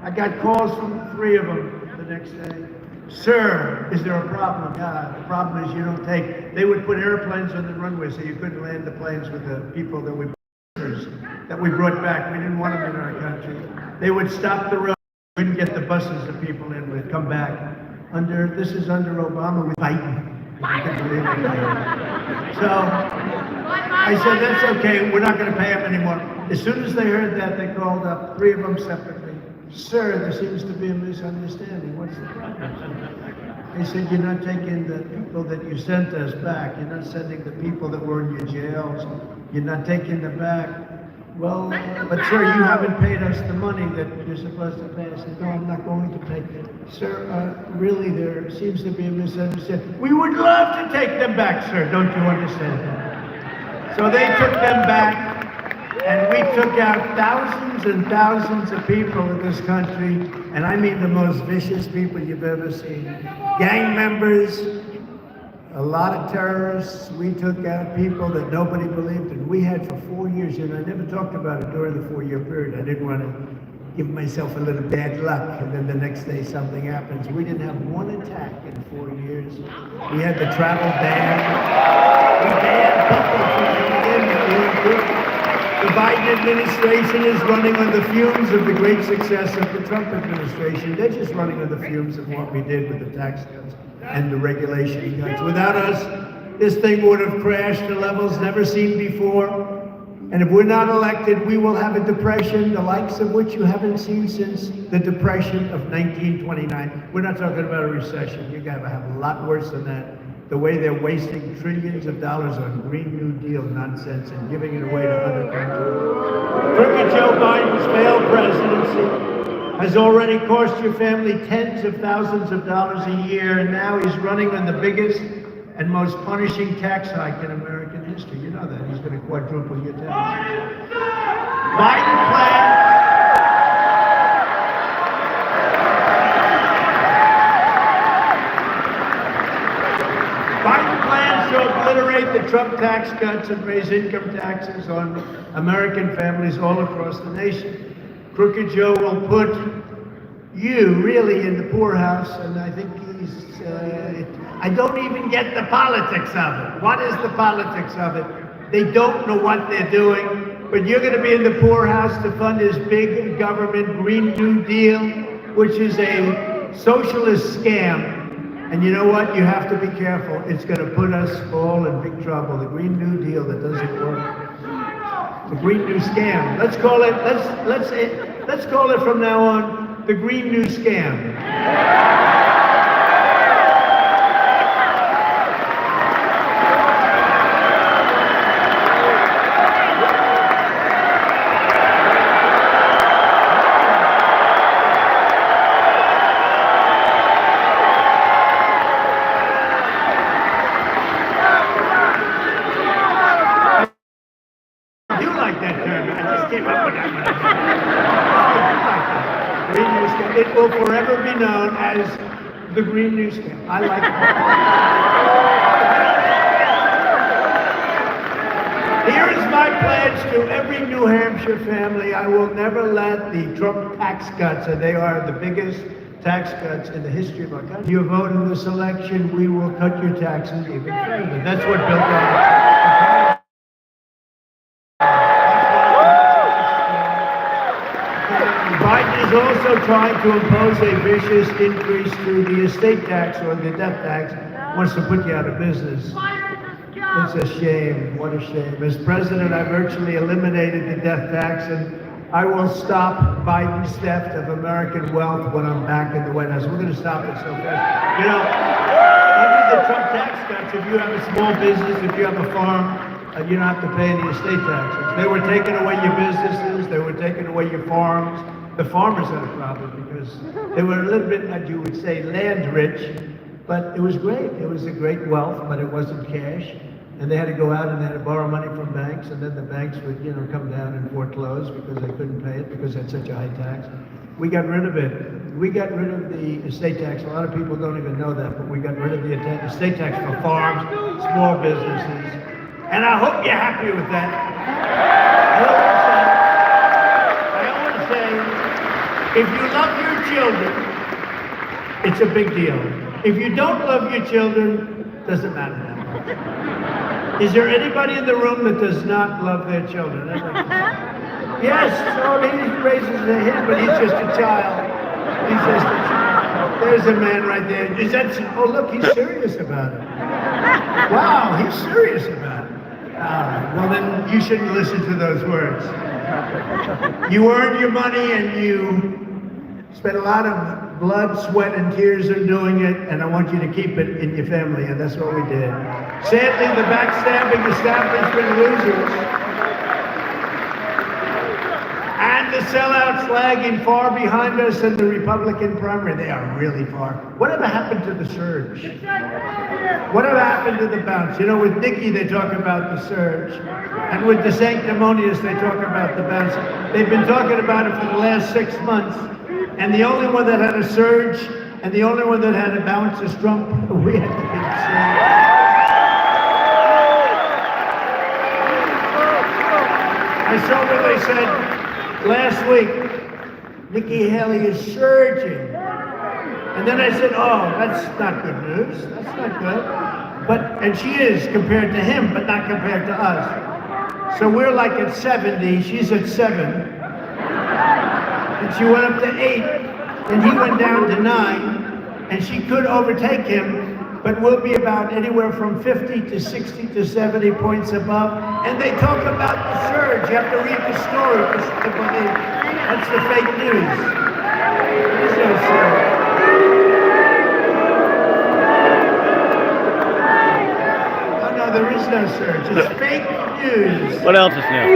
I got calls from 3 of them the next day. Sir, is there a problem? Yeah, the problem is you don't take, they would put airplanes on the runway so you couldn't land the planes with the people that we brought back. We didn't want them in our country. They would stop the road. We wouldn't get the buses that people in would come back. This is under Obama with Biden. So I said, that's okay, we're not going to pay them anymore. As soon as they heard that, they called up 3 of them separately. Sir, there seems to be a misunderstanding. What's the problem? They said, you're not taking the people that you sent us back. You're not sending the people that were in your jails. You're not taking them back. Well, but sir, you haven't paid us the money that you're supposed to pay. I said, no, I'm not going to pay. Sir, really, there seems to be a misunderstanding. We would love to take them back, sir. Don't you understand that? So they took them back. And we took out thousands and thousands of people in this country, and I mean the most vicious people you've ever seen. Gang members, a lot of terrorists. We took out people that nobody believed in. We had for 4 years, and I never talked about it during the 4-year period. I didn't want to give myself a little bad luck, and then the next day something happens. We didn't have one attack in 4 years. We had the travel ban. We banned people from coming in. The Biden administration is running on the fumes of the great success of the Trump administration. They're just running on the fumes of what we did with the tax cuts and the regulation cuts. Without us, this thing would have crashed to levels never seen before. And if we're not elected, we will have a depression, the likes of which you haven't seen since the Depression of 1929. We're not talking about a recession. You're going to have a lot worse than that. The way they're wasting trillions of dollars on Green New Deal nonsense and giving it away to other countries. Crooked Joe Biden's failed presidency has already cost your family tens of thousands of dollars a year, and now he's running on the biggest and most punishing tax hike in American history. You know that. He's going to quadruple your taxes. Biden plans. Biden plans to obliterate the Trump tax cuts and raise income taxes on American families all across the nation. Crooked Joe will put you really in the poorhouse, and I think I don't even get the politics of it. What is the politics of it? They don't know what they're doing, but you're going to be in the poorhouse to fund this big government Green New Deal, which is a socialist scam. And you know what? You have to be careful. It's going to put us all in big trouble. The Green New Deal that doesn't work. The Green New Scam. Let's call it from now on the Green New Scam. It will forever be known as the Green New Scam. I like it. Here is my pledge to every New Hampshire family. I will never let the Trump tax cuts, and they are the biggest tax cuts in the history of our country. If you vote in this election, we will cut your taxes even further. That's what Bill Gates. Biden is also trying to impose a vicious increase to the estate tax or the death tax. Wants to put you out of business. It's a shame. What a shame. As president, I virtually eliminated the death tax, and I will stop Biden's theft of American wealth when I'm back in the White House. We're going to stop it so fast. You know, under the Trump tax cuts, if you have a small business, if you have a farm, you don't have to pay any estate taxes. They were taking away your businesses. They were taking away your farms. The farmers had a problem because they were a little bit, as you would say, land rich, but it was great. It was a great wealth, but it wasn't cash. And they had to go out and they had to borrow money from banks, and then the banks would, come down and foreclose because they couldn't pay it because it's such a high tax. We got rid of it. We got rid of the estate tax. A lot of people don't even know that, but we got rid of the estate tax for farms, small businesses. And I hope you're happy with that. I want to say If you love your children, it's a big deal. If you don't love your children, doesn't matter that much. Is there anybody in the room that does not love their children? Yes, so he raises his hand, but he's just a child. He's just a child. There's a man right there. Is that, oh, look, he's serious about it. Wow, he's serious about it. All right, well then you shouldn't listen to those words. You earned your money and you spent a lot of blood, sweat, and tears in doing it, and I want you to keep it in your family, and that's what we did. Sadly, the backstabbing establishment losers and the sellouts lagging far behind us in the Republican primary. They are really far. Whatever happened to the surge? Whatever happened to the bounce? You know, with Nikki, they talk about the surge. And with the sanctimonious, they talk about the bounce. They've been talking about it for the last 6 months. And the only one that had a surge and the only one that had a bounce is Trump. We had the big surge. I saw where they said last week, Nikki Haley is surging. And then I said, oh, that's not good news. That's not good. And she is compared to him, but not compared to us. So we're like at 70, she's at 7. And she went up to 8, and he went down to 9, and she could overtake him, but we'll be about anywhere from 50 to 60 to 70 points above. And they talk about the surge. You have to read the story to believe. That's the fake news. There is no surge. Oh no, there is no surge. It's fake news. What else is new?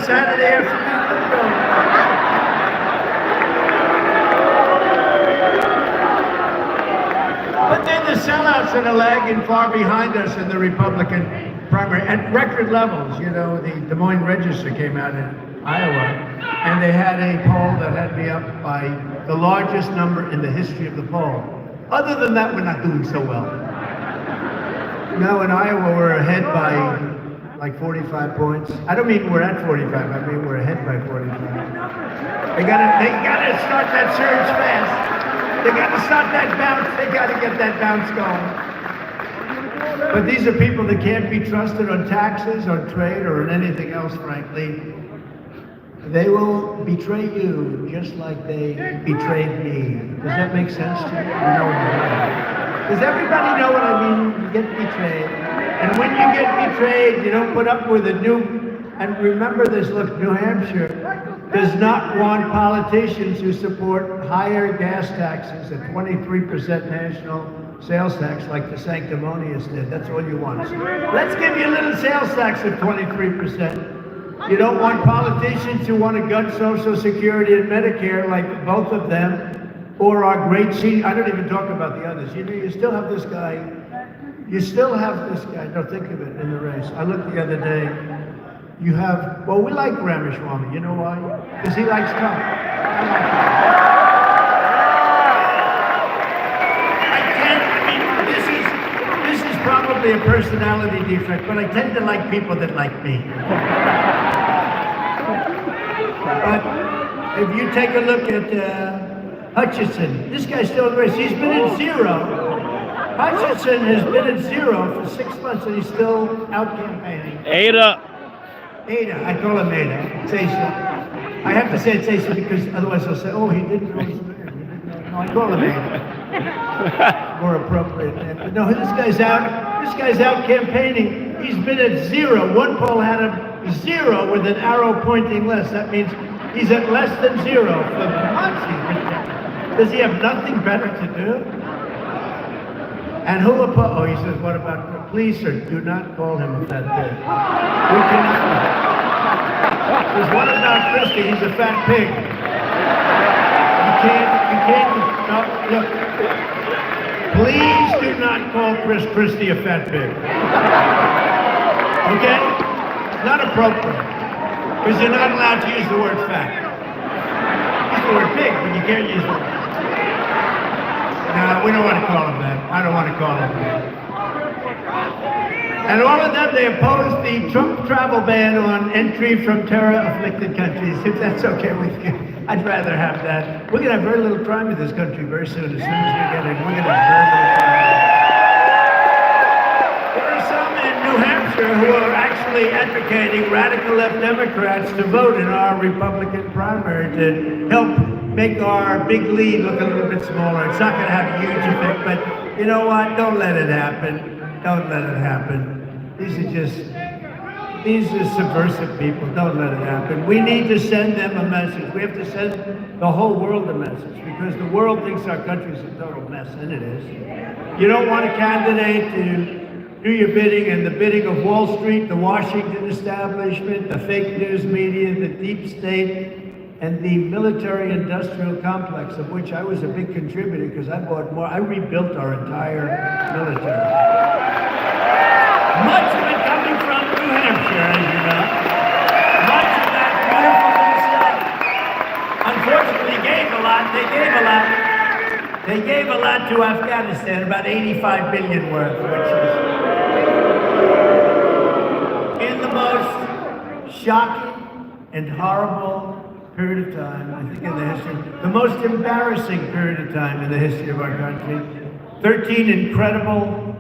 Saturday afternoon. But then the sellouts that are lagging far behind us in the Republican primary at record levels. You know, the Des Moines Register came out in Iowa, and they had a poll that had me up by the largest number in the history of the poll. Other than that, we're not doing so well. No, in Iowa, we're ahead by like 45 points. I don't mean we're at 45, I mean we're ahead by 45. They gotta start that surge fast. They gotta start that bounce. They gotta get that bounce going. But these are people that can't be trusted on taxes, on trade, or on anything else, frankly. They will betray you just like they betrayed me. Does that make sense to you? You know what I mean? Does everybody know what I mean? You get betrayed. And when you get betrayed, you don't put up with a and remember this, look, New Hampshire does not want politicians who support higher gas taxes at 23% national sales tax like the sanctimonious did. That's all you want. Let's give you a little sales tax at 23%. You don't want politicians who want to gut Social Security and Medicare like both of them, or our great senior, I don't even talk about the others. You know, you still have this guy. Don't think of it in the race. I looked the other day. We like Ramaswamy. You know why? Because he likes Trump. This is probably a personality defect, but I tend to like people that like me. But if you take a look at Hutchinson, this guy's still in the race. He's been at 0. Hutchinson has been at 0 for 6 months and he's still out campaigning. Ada, I call him Ada. It's Asa. I have to say it's Asa because otherwise they'll say, oh, he didn't know his name. No, I call him Ada. More appropriate name. But no, this guy's out campaigning. He's been at 0. One poll had him 0 with an arrow pointing less. That means he's at less than 0 for months. Does he have nothing better to do? And he says, what about, please sir, do not call him a fat pig. We cannot. Because what about Christie? He's a fat pig. You can't, no, look. Please do not call Chris Christie a fat pig. Okay? It's not appropriate. Because you're not allowed to use the word fat. the word pig, but you can't use the word. No, we don't want to call him that. I don't want to call him that. And all of them, they opposed the Trump travel ban on entry from terror-afflicted countries. If that's okay with you, I'd rather have that. We're going to have very little crime in this country very soon. As soon as we get in, we're going to have very little crime. There are some in New Hampshire who are actually advocating radical left Democrats to vote in our Republican primary to help make our big lead look a little bit smaller. It's not going to have a huge effect, but you know what? Don't let it happen. Don't let it happen. These are subversive people. Don't let it happen. We need to send them a message. We have to send the whole world a message because the world thinks our country's a total mess, and it is. You don't want a candidate to do your bidding and the bidding of Wall Street, the Washington establishment, the fake news media, the deep state, and the military-industrial complex, of which I was a big contributor because I bought more. I rebuilt our entire military. Much of it coming from New Hampshire, as you know. Much of that beautiful stuff. Unfortunately, gave a lot. They gave a lot to Afghanistan, about 85 billion worth, which is in the most shocking and horrible period of time, I think, in the history, the most embarrassing period of time in the history of our country. 13 incredible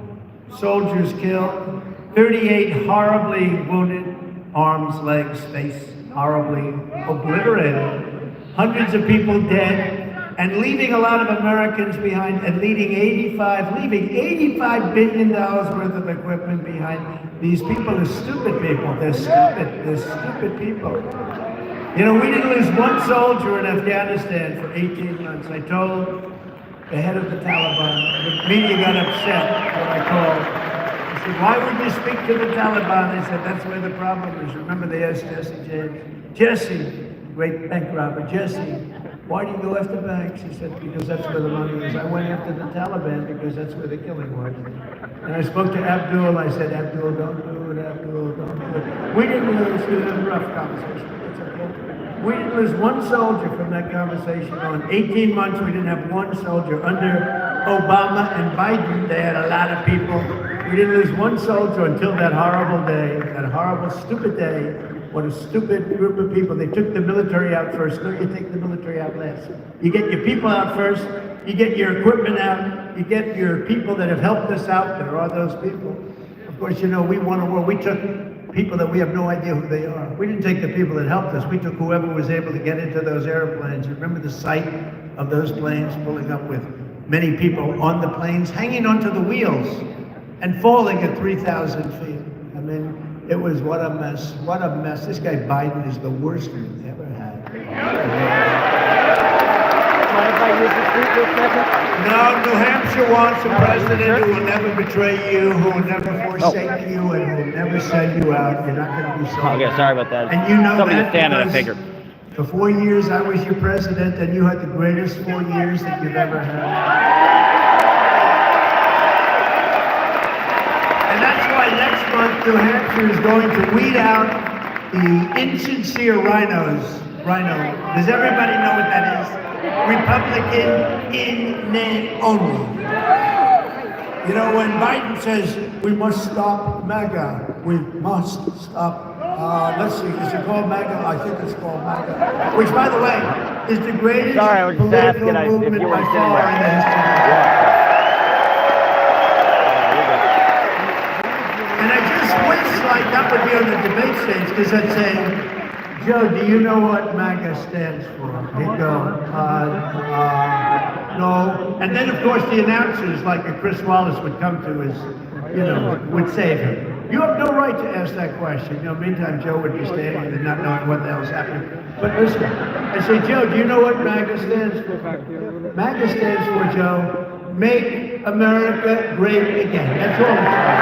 soldiers killed, 38 horribly wounded, arms, legs, face horribly obliterated, hundreds of people dead, and leaving a lot of Americans behind, and leaving $85 billion worth of equipment behind. These people are stupid people. They're stupid people. You know, we didn't lose one soldier in Afghanistan for 18 months. I told the head of the Taliban, the media got upset when I called. I said, why would you speak to the Taliban? They said, that's where the problem is. Remember they asked Jesse James, Jesse, great bank robber, Jesse, why do you go after banks? He said, because that's where the money is. I went after the Taliban because that's where the killing was. And I spoke to Abdul. I said, Abdul, don't do it. Abdul, don't do it. We didn't lose. It was a rough conversation. It's okay. We didn't lose one soldier from that conversation. On 18 months, we didn't have one soldier. Under Obama and Biden, they had a lot of people. We didn't lose one soldier until that horrible day, that horrible, stupid day. What a stupid group of people. They took the military out first. No, you take the military out last. You get your people out first. You get your equipment out. You get your people that have helped us out. There are those people. Of course, you know, we won a war. We took people that we have no idea who they are. We didn't take the people that helped us. We took whoever was able to get into those airplanes. You remember the sight of those planes pulling up with many people on the planes, hanging onto the wheels and falling at 3,000 feet. I mean, it was what a mess. What a mess. This guy Biden is the worst we've ever had. No, New Hampshire wants a president who will never betray you, who will never forsake you, and who will never sell you out. You're not going to be sorry. Okay, sorry about that. And you know somebody that stand in a figure. for 4 years I was your president, and you had the greatest 4 years that you've ever had. And that's why next month New Hampshire is going to weed out the insincere rhino. Does everybody know what that is? Republican in name only. You know, when Biden says we must stop MAGA, we must stop, let's see, is it called MAGA? I think it's called MAGA. Which, by the way, is the greatest political movement by far in the history. And I just wish like that would be on the debate stage, because I'd say, Joe, do you know what MAGA stands for? He'd go, no. And then, of course, the announcers, like a Chris Wallace, would come to his, would save him. You have no right to ask that question. Meantime, Joe would be standing there not knowing what the hell's happening. But listen, I say, Joe, do you know what MAGA stands for? MAGA stands for, Joe, Make America Great Again. That's all it's for.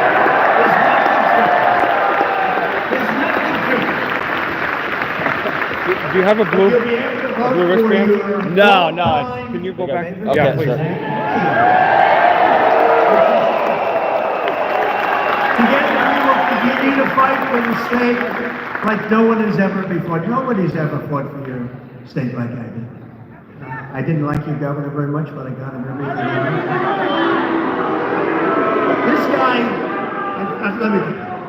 Do you have a blue wristband? No. Can you go back? Okay, Yeah, please. sure. You need to fight for the state like no one has ever before. Nobody's ever fought for your state like I did. I didn't like your governor very much, but I got him everything. This guy,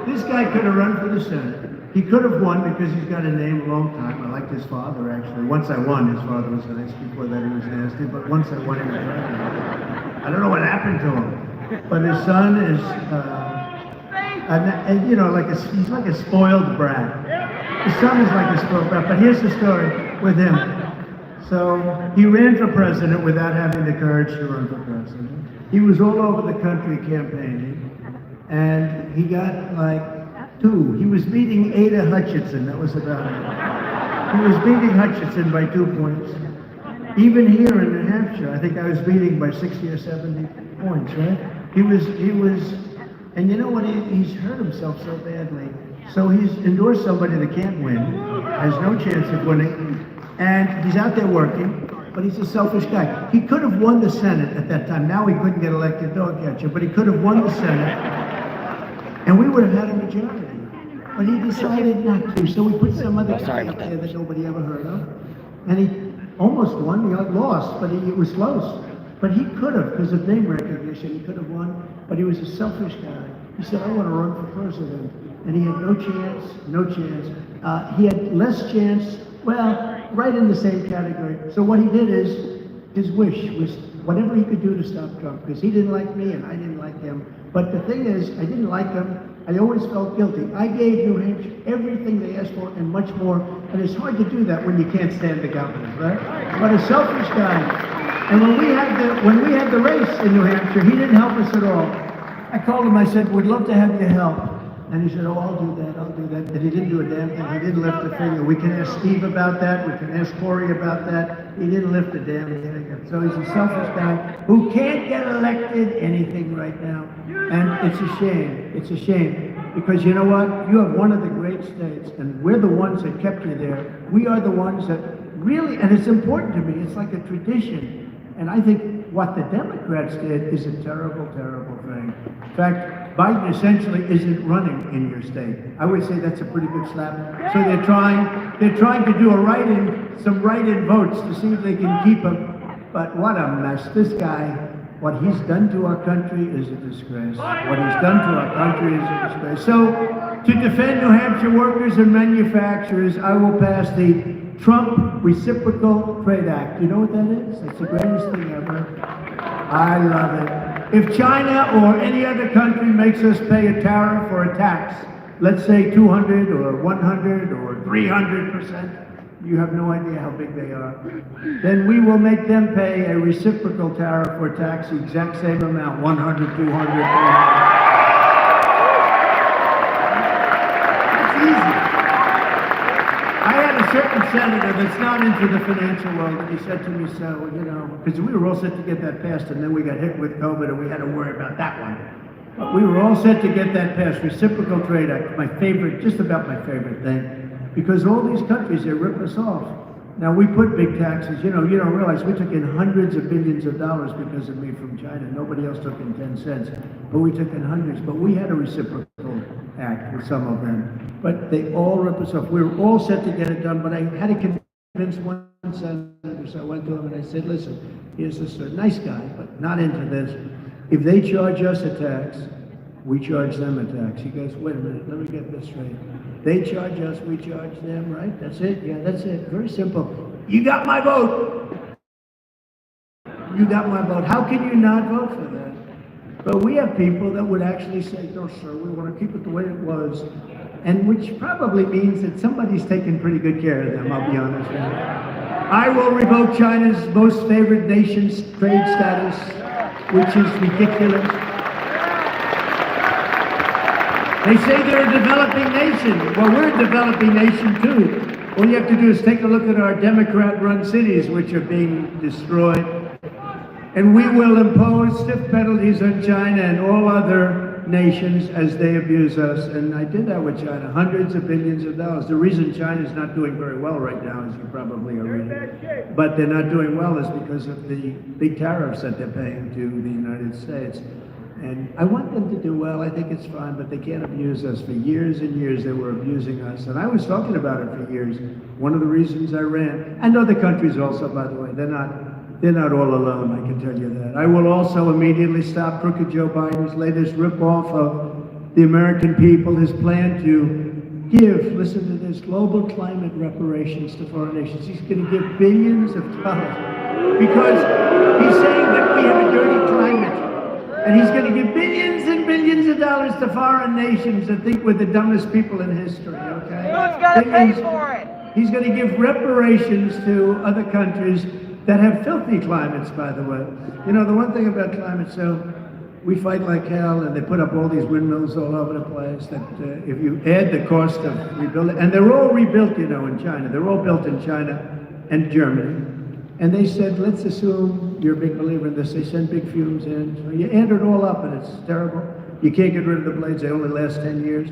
this guy could have run for the Senate. He could have won because he's got a name a long time. I liked his father, actually. Once I won, his father was nice. Before that, he was nasty. But once I won, he was right. I don't know what happened to him. But his son is, and you know, he's like a spoiled brat. His son is like a spoiled brat. But here's the story with him. So he ran for president without having the courage to run for president. He was all over the country campaigning. And he got like 2. He was beating Ada Hutchinson. That was about it. He was beating Hutchinson by 2 points. Even here in New Hampshire, I think I was beating by 60 or 70 points, right? He was, and you know what? He's hurt himself so badly. So he's endorsed somebody that can't win, has no chance of winning, and he's out there working, but he's a selfish guy. He could have won the Senate at that time. Now he couldn't get elected dog catcher, but he could have won the Senate. And we would have had a majority. But he decided not to, so we put some other guy up there that nobody ever heard of. And he almost won, he lost, but it was close. But he could have, because of name recognition, he could have won, but he was a selfish guy. He said, I want to run for president. And he had no chance. He had less chance, well, right in the same category. So what he did is, his wish was whatever he could do to stop Trump, because he didn't like me and I didn't like him. But the thing is, I didn't like him. I always felt guilty. I gave New Hampshire everything they asked for and much more. And it's hard to do that when you can't stand the governor, right? But a selfish guy. And when we had the race in New Hampshire, he didn't help us at all. I called him. I said, "We'd love to have your help." And he said, "Oh, I'll do that. I'll do that." But he didn't do a damn thing. He didn't lift a finger. We can ask Steve about that. We can ask Corey about that. He didn't lift a damn finger. So he's a selfish guy who can't get elected anything right now. And it's a shame. It's a shame. Because you know what? You have one of the great states, and we're the ones that kept you there. We are the ones that really, and it's important to me, it's like a tradition. And I think what the Democrats did is a terrible, terrible thing. In fact, Biden essentially isn't running in your state. I would say that's a pretty good slap. So they're trying to do some write-in votes to see if they can keep him. But what a mess. This guy, what he's done to our country is a disgrace. What he's done to our country is a disgrace. So, to defend New Hampshire workers and manufacturers, I will pass the Trump Reciprocal Trade Act. You know what that is? That's the greatest thing ever. I love it. If China or any other country makes us pay a tariff or a tax, let's say 200 or 100 or 300%, you have no idea how big they are, then we will make them pay a reciprocal tariff or tax, the exact same amount, 100, 200, 300. It's easy. I had a certain senator that's not into the financial world, and he said to me, so, you know, because we were all set to get that passed, and then we got hit with COVID, and we had to worry about that one. But we were all set to get that passed, Reciprocal Trade Act, my favorite, just about my favorite thing. Because all these countries, they rip us off. Now, we put big taxes. You don't realize we took in hundreds of billions of dollars because of me from China. Nobody else took in 10 cents. But we took in hundreds. But we had a reciprocal act with some of them. But they all rip us off. We were all set to get it done, but I had to convince one senator. So I went to him and I said, listen, here's this nice guy, but not into this. If they charge us a tax, we charge them a tax. He goes, wait a minute, let me get this straight. They charge us, we charge them, right? That's it? Yeah, that's it. Very simple. You got my vote. You got my vote. How can you not vote for that? But we have people that would actually say, no, sir, we want to keep it the way it was. And which probably means that somebody's taking pretty good care of them, I'll be honest with you. I will revoke China's most favored nation's trade status, which is ridiculous. They say they're a developing nation. Well, we're a developing nation too. All you have to do is take a look at our Democrat-run cities, which are being destroyed. And we will impose stiff penalties on China and all other nations as they abuse us. And I did that with China, hundreds of billions of dollars. The reason China's not doing very well right now, as you probably are reading, but they're not doing well is because of the big tariffs that they're paying to the United States. And I want them to do well. I think it's fine, but they can't abuse us. For years and years, they were abusing us. And I was talking about it for years. One of the reasons I ran, and other countries also, by the way, they're not all alone, I can tell you that. I will also immediately stop crooked Joe Biden's latest ripoff of the American people, his plan to give, listen to this, global climate reparations to foreign nations. He's going to give billions of dollars because he's saying that we have a dirty climate. And he's going to give billions and billions of dollars to foreign nations that think we're the dumbest people in history, okay? Who's going to pay for it? He's going to give reparations to other countries that have filthy climates, by the way. You know, the one thing about climate, so we fight like hell, and they put up all these windmills all over the place, that if you add the cost of rebuilding, and they're all rebuilt, you know, in China. They're all built in China and Germany. And they said, let's assume you're a big believer in this. They send big fumes in. So you add it all up, and it's terrible. You can't get rid of the blades. They only last 10 years.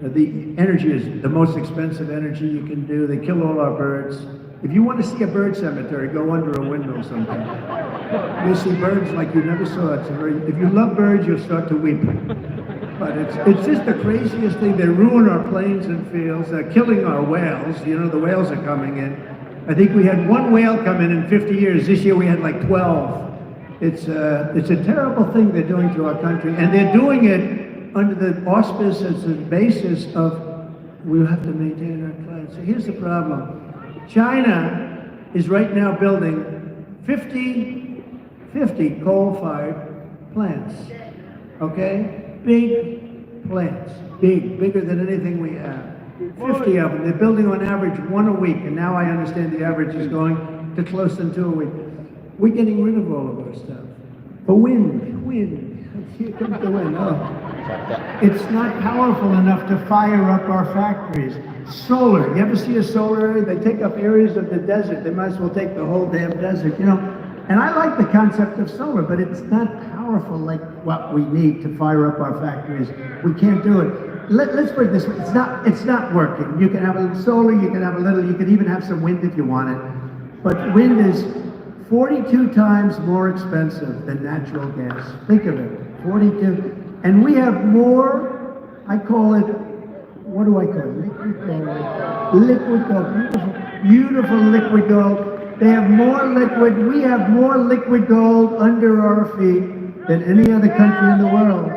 The energy is the most expensive energy you can do. They kill all our birds. If you want to see a bird cemetery, go under a windmill sometime. You'll see birds like you never saw. If you love birds, you'll start to weep. But it's just the craziest thing. They ruin our plains and fields. They're killing our whales. You know, the whales are coming in. I think we had one whale come in 50 years. This year we had like 12. It's a terrible thing they're doing to our country, and they're doing it under the auspice as the basis of we have to maintain our climate. So here's the problem. China is right now building 50 coal-fired plants, okay? Big plants, bigger than anything we have. 50 of them. They're building on average one a week, and now I understand the average is going to close to 2 a week. We're getting rid of all of our stuff. But wind. Here comes the wind. Oh. It's not powerful enough to fire up our factories. Solar. You ever see a solar area? They take up areas of the desert. They might as well take the whole damn desert, you know. And I like the concept of solar, but it's not powerful like what we need to fire up our factories. We can't do it. Let's put it this way, it's not working. You can have a little solar, you can have a little, you can even have some wind if you want it. But wind is 42 times more expensive than natural gas. Think of it, 42. And we have more, I call it, what do I call it? Liquid gold, beautiful liquid gold. They have more liquid, we have more liquid gold under our feet than any other country in the world.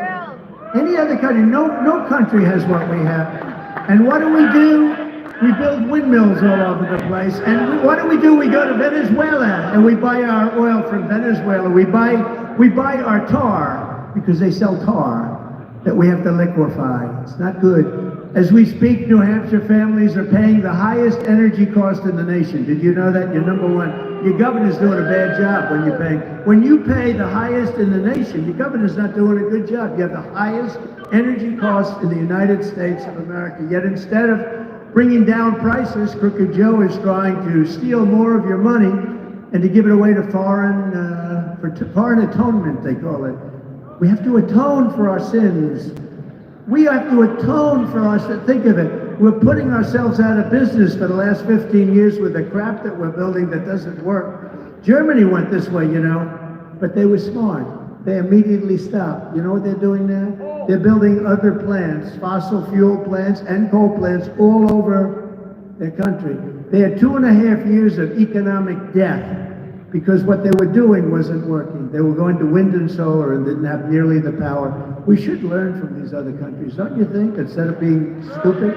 Any other country, no country has what we have. And what do? We build windmills all over the place. And what do? We go to Venezuela and we buy our oil from Venezuela. We buy our tar because they sell tar that we have to liquefy. It's not good. As we speak, New Hampshire families are paying the highest energy cost in the nation. Did you know that? You're number one. Your governor's doing a bad job when you're paying. When you pay the highest in the nation, your governor's not doing a good job. You have the highest energy costs in the United States of America. Yet instead of bringing down prices, Crooked Joe is trying to steal more of your money and to give it away to foreign atonement, they call it. We have to atone for our sins. We have to atone for our sins. Think of it. We're putting ourselves out of business for the last 15 years with the crap that we're building that doesn't work. Germany went this way, you know, but they were smart. They immediately stopped. You know what they're doing now? They're building other plants, fossil fuel plants and coal plants all over their country. They had 2.5 years of economic death because what they were doing wasn't working. They were going to wind and solar and didn't have nearly the power. We should learn from these other countries, don't you think, instead of being stupid?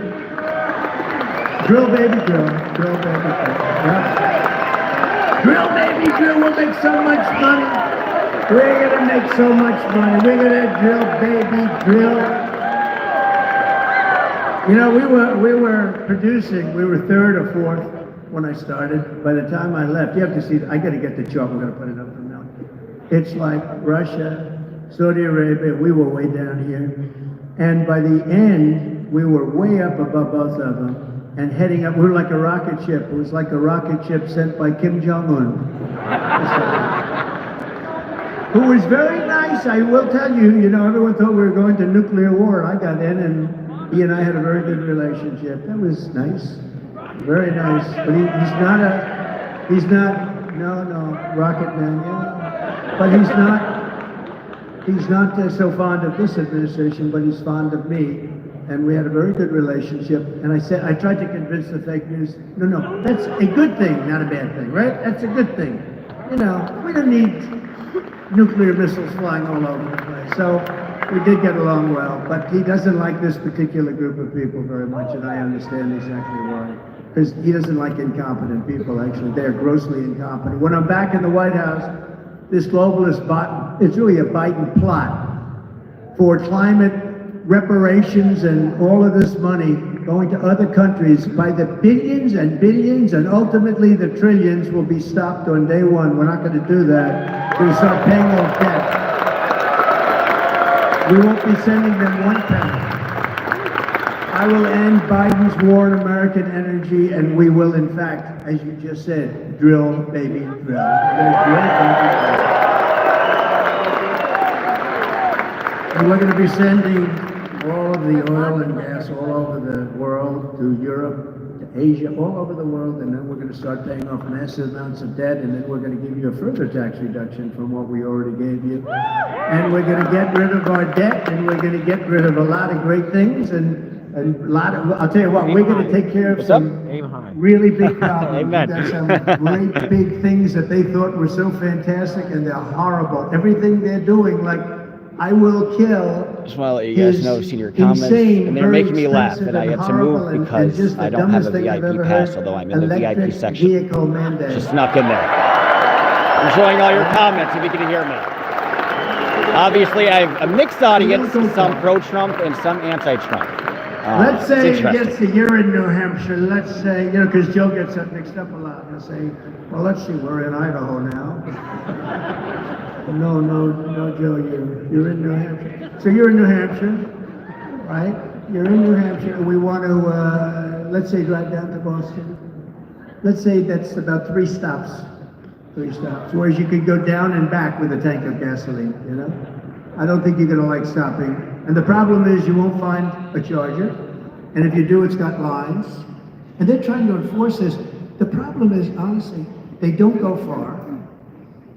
Drill, baby, drill. Drill, baby, drill. Yeah. Drill, baby, drill. We'll make so much money. We're going to make so much money. We're going to drill, baby, drill. You know, we were producing, we were third or fourth when I started. By the time I left, you have to see, I got to get the chart, we're going to put it up for now. It's like Russia, Saudi Arabia, we were way down here. And by the end, we were way up above both of them and heading up. We were like a rocket ship. It was like a rocket ship sent by Kim Jong-un. Who was very nice, I will tell you. You know, everyone thought we were going to nuclear war. I got in and he and I had a very good relationship. That was nice. Very nice. But he's not, no, rocket man, yeah. But He's not so fond of this administration, but he's fond of me. And we had a very good relationship. And I tried to convince the fake news, no, that's a good thing, not a bad thing, right? That's a good thing. You know, we don't need nuclear missiles flying all over the place. So we did get along well, but he doesn't like this particular group of people very much, and I understand exactly why. Because he doesn't like incompetent people, actually. They're grossly incompetent. When I'm back in the White House, this globalist bot, it's really a Biden plot for climate reparations and all of this money going to other countries by the billions and billions and ultimately the trillions will be stopped on day one. We're not going to do that. We're going to start paying off debt. We won't be sending them one penny. I will end Biden's war on American energy, and we will, in fact, as you just said, drill, baby, drill. We're going to drill, baby, drill. And we're going to be sending all of the oil and gas all over the world, to Europe, to Asia, all over the world, and then we're going to start paying off massive amounts of debt, and then we're going to give you a further tax reduction from what we already gave you. And we're going to get rid of our debt, and we're going to get rid of a lot of great things, and a lot of, I'll tell you what, we're going to take care of some really big problems. Amen. We've got some great big things that they thought were so fantastic, and they're horrible. Everything they're doing, like, I will kill. Just want to let you guys know, I've seen your comments, and they're making me laugh, and I had to move because I don't have a VIP pass, although I'm in the VIP section. Just snuck in there. I'm showing all your comments if you can hear me. Obviously, I have a mixed audience, some pro-Trump and some anti-Trump. Let's say he gets to, you're in New Hampshire, let's say, you know, because Joe gets that mixed up a lot. He'll say, well, let's see, we're in Idaho now. No, Joe, you're in New Hampshire. So you're in New Hampshire, right? You're in New Hampshire, and we want to, let's say, drive down to Boston. Let's say that's about 3 stops. 3 stops. Whereas you could go down and back with a tank of gasoline, you know? I don't think you're going to like stopping. And the problem is you won't find a charger. And if you do, it's got lines. And they're trying to enforce this. The problem is, honestly, they don't go far.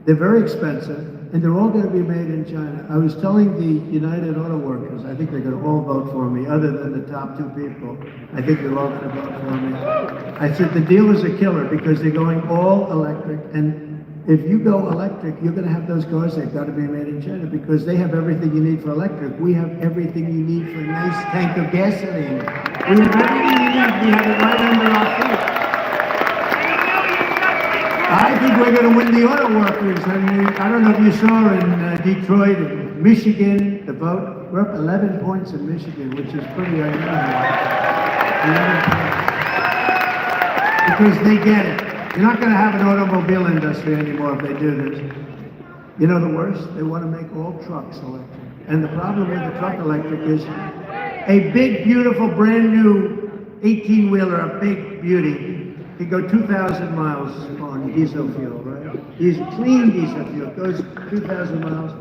They're very expensive, and they're all going to be made in China. I was telling the United Auto Workers, I think they're going to all vote for me, other than the top 2 people. I think they're all going to vote for me. I said the deal is a killer because they're going all electric, and if you go electric, you're going to have those cars that have got to be made in China because they have everything you need for electric. We have everything you need for a nice tank of gasoline. We have everything you need. We have it right under our feet. I think we're going to win the auto workers. I mean, I don't know if you saw in Detroit and Michigan, the vote. We're up 11 points in Michigan, which is pretty unusual. 11 points. Because they get it. You're not going to have an automobile industry anymore if they do this. You know the worst? They want to make all trucks electric. And the problem with the truck electric is a big, beautiful, brand new 18-wheeler, a big beauty. You go 2,000 miles on diesel fuel, right? Clean diesel fuel goes 2,000 miles.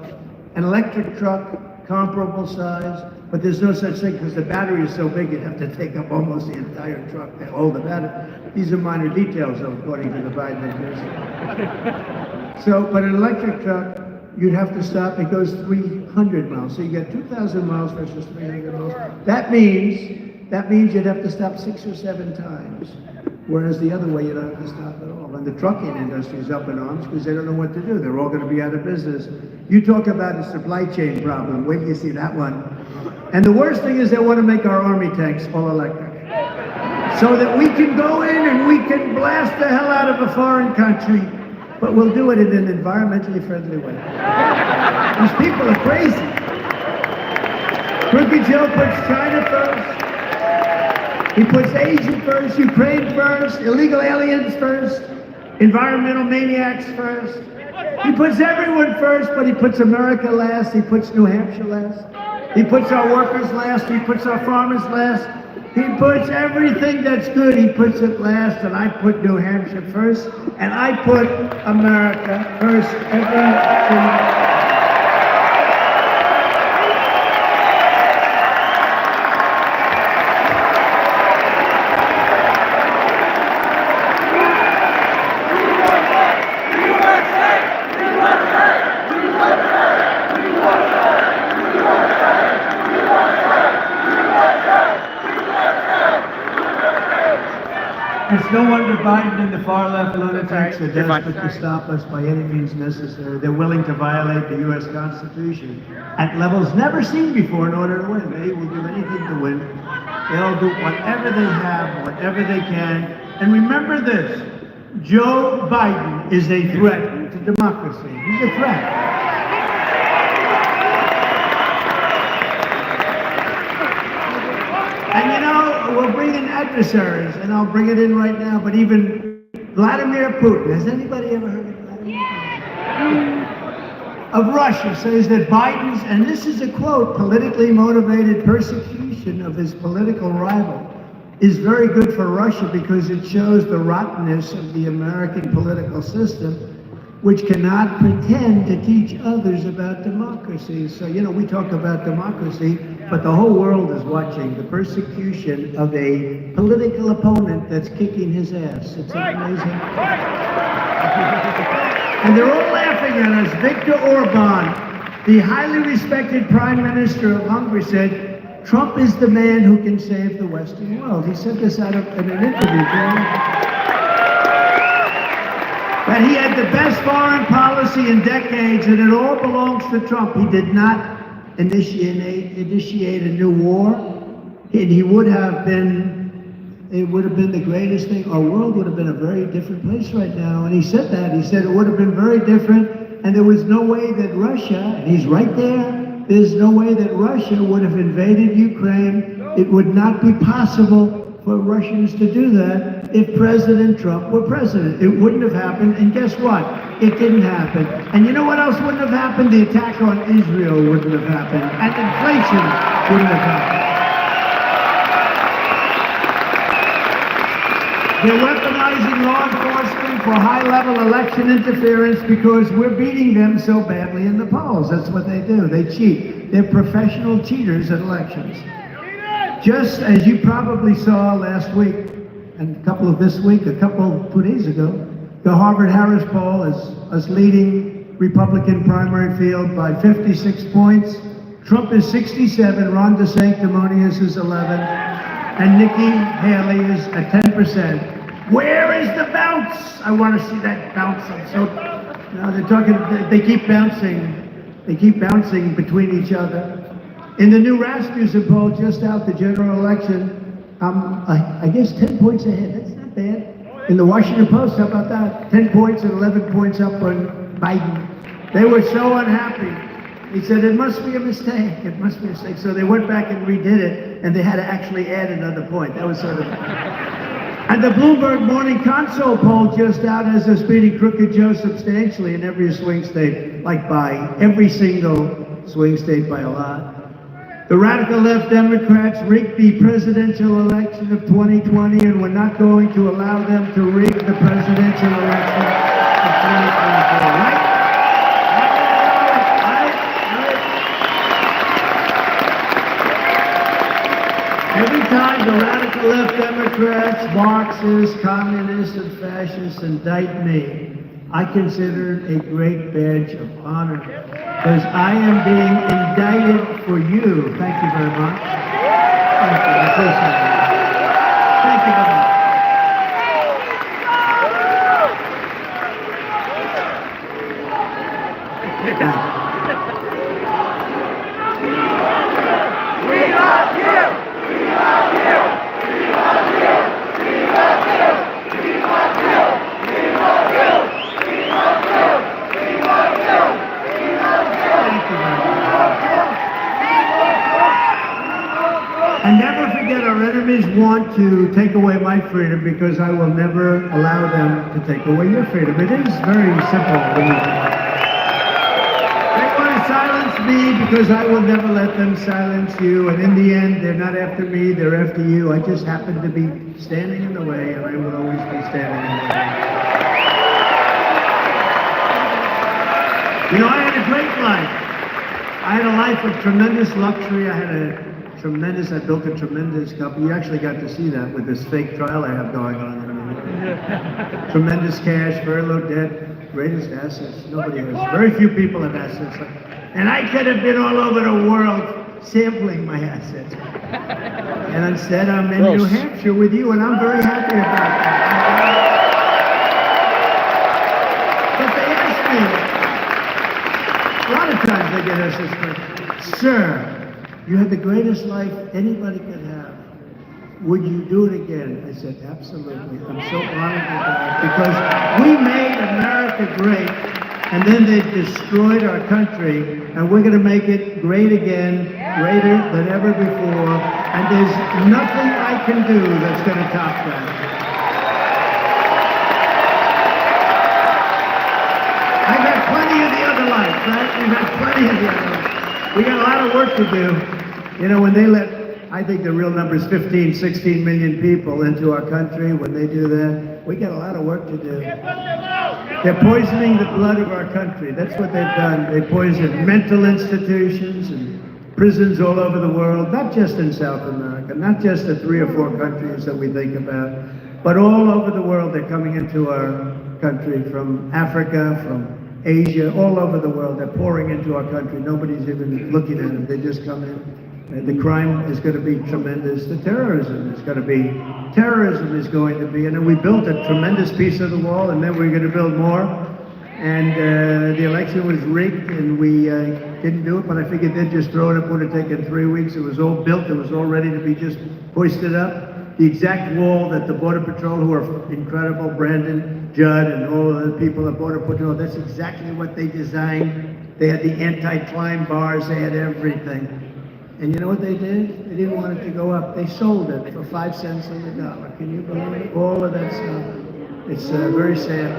An electric truck, comparable size, but there's no such thing because the battery is so big you'd have to take up almost the entire truck to hold the battery. These are minor details, though, according to the Biden administration. So, but an electric truck, you'd have to stop. It goes 300 miles. So you get 2,000 miles versus 300 miles. That means you'd have to stop 6 or 7 times. Whereas the other way, you don't have to stop at all. And the trucking industry is up in arms because they don't know what to do. They're all going to be out of business. You talk about a supply chain problem. Wait till you see that one. And the worst thing is they want to make our army tanks all electric. So that we can go in and we can blast the hell out of a foreign country, but we'll do it in an environmentally friendly way. These people are crazy. Crooked Joe puts China first. He puts Asia first, Ukraine first, illegal aliens first, environmental maniacs first. He puts everyone first, but he puts America last. He puts New Hampshire last. He puts our workers last. He puts our farmers last. He puts everything that's good, he puts it last, and I put New Hampshire first, and I put America first every single USA! USA! USA! USA! it's no wonder Biden and the far-left lunatics are You're fine. desperate to stop us by any means necessary. They're willing to violate the U.S. Constitution at levels never seen before in order to win. They will do anything to win. They'll do whatever they have, whatever they can. And remember this, Joe Biden is a threat to democracy. He's a threat. And you know, we'll bring in adversaries, and I'll bring it in right now, but even Vladimir Putin, has anybody ever heard of Vladimir Putin? Of Russia, says that Biden's, and this is a quote, politically motivated persecution of his political rival is very good for Russia because it shows the rottenness of the American political system, which cannot pretend to teach others about democracy. So, you know, we talk about democracy, but the whole world is watching the persecution of a political opponent that's kicking his ass. It's amazing. And they're all laughing at us. Viktor Orban, the highly respected Prime Minister of Hungary, said, Trump is the man who can save the Western world. He said this out of in an interview. That he had the best foreign policy in decades, and it all belongs to Trump. He did not initiate a new war, and he would have been, it would have been the greatest thing. Our world would have been a very different place right now. And he said that. He said it would have been very different, and there was no way that Russia, and he's right there, there's no way that Russia would have invaded Ukraine. It would not be possible for Russians to do that if President Trump were president. It wouldn't have happened, and guess what? It didn't happen. And you know what else wouldn't have happened? The attack on Israel wouldn't have happened, and inflation wouldn't have happened. They're weaponizing law enforcement for high-level election interference because we're beating them so badly in the polls. That's what they do. They cheat. They're professional cheaters at elections. Just as you probably saw last week, and a couple of this week, 2 days ago, the Harvard-Harris poll is us leading Republican primary field by 56 points. Trump is 67, Ron DeSanctimonious is 11, and Nikki Haley is at 10%. Where is the bounce? I want to see that bounce. Now they're talking, they keep bouncing. They keep bouncing between each other. In the new Rasmussen poll just out, the general election, I guess 10 points ahead. That's not bad. In the Washington Post, how about that? 10 points and 11 points up on Biden. They were so unhappy. He said, it must be a mistake. It must be a mistake. So they went back and redid it, and they had to actually add another point. That was sort of... And the Bloomberg Morning Consult poll just out has us beating Crooked Joe substantially in every swing state, like by every single swing state by a lot. The radical left Democrats rigged the presidential election of 2020, and we're not going to allow them to rig the presidential election of 2024. Right? Every time the radical left Democrats, Marxists, communists, and fascists indict me, I consider it a great badge of honor, because I am being indicted for you. Thank you very much. Thank you. I appreciate it. Thank you very much. We love you! We love you! We love you! We love you! We love you! We love you! We love you! We love you! We love you! Thank you very much. And never forget, our enemies want to take away my freedom because I will never allow them to take away your freedom. It is very simple. They want to silence me because I will never let them silence you. And in the end, they're not after me, they're after you. I just happen to be standing in the way, and I will always be standing in the way. You know, I had a great life. I had a life of tremendous luxury. I built a tremendous company. You actually got to see that with this fake trial I have going on. Tremendous cash, very low debt, greatest assets. Nobody has. Very few people have assets. And I could have been all over the world sampling my assets. And instead I'm in New Hampshire with you, and I'm very happy about that. A lot of times they get us this question. Sir, you had the greatest life anybody could have. Would you do it again? I said, absolutely. I'm so honored with that because we made America great, and then they destroyed our country, and we're going to make it great again, greater than ever before, and there's nothing I can do that's going to top that. I got plenty of the other life, right? We got plenty of the other life. We got a lot of work to do. You know, when they let, I think the real number is 15, 16 million people into our country, when they do that, we got a lot of work to do. They're poisoning the blood of our country. That's what they've done. They poisoned mental institutions and prisons all over the world, not just in South America, not just the 3 or 4 countries that we think about, but all over the world. They're coming into our country from Africa, from Asia, all over the world. They're pouring into our country. Nobody's even looking at them. They just come in. The crime is going to be tremendous. The terrorism is going to be, and we built a tremendous piece of the wall, and then we're going to build more. And the election was rigged, and we didn't do it, but I figured they'd just throw it up. Would have taken 3 weeks. It was all built. It was all ready to be just hoisted up. The exact wall that the Border Patrol, who are incredible, Brandon, Judd, and all of the people at Border Patrol, that's exactly what they designed. They had the anti-climb bars. They had everything. And you know what they did? They didn't want it to go up. They sold it for 5 cents on the dollar. Can you believe it? All of that stuff. It's very sad.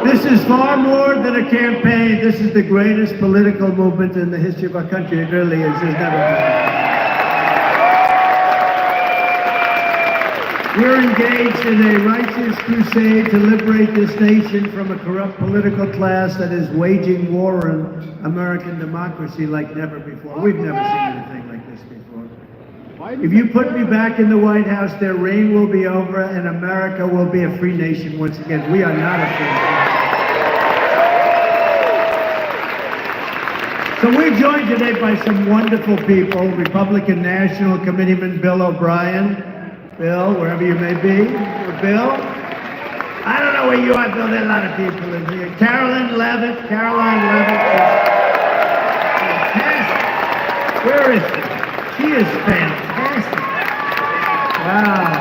This is far more than a campaign. This is the greatest political movement in the history of our country. It really is. There's never been. We're engaged in a righteous crusade to liberate this nation from a corrupt political class that is waging war on American democracy like never before. We've never seen anything like this before. If you put me back in the White House, their reign will be over and America will be a free nation once again. We are not a free nation. So we're joined today by some wonderful people. Republican National Committeeman Bill O'Brien. Bill, wherever you may be. Bill? I don't know where you are, Bill. There are a lot of people in here. Caroline Levitt is fantastic. Where is she? She is fantastic. Wow.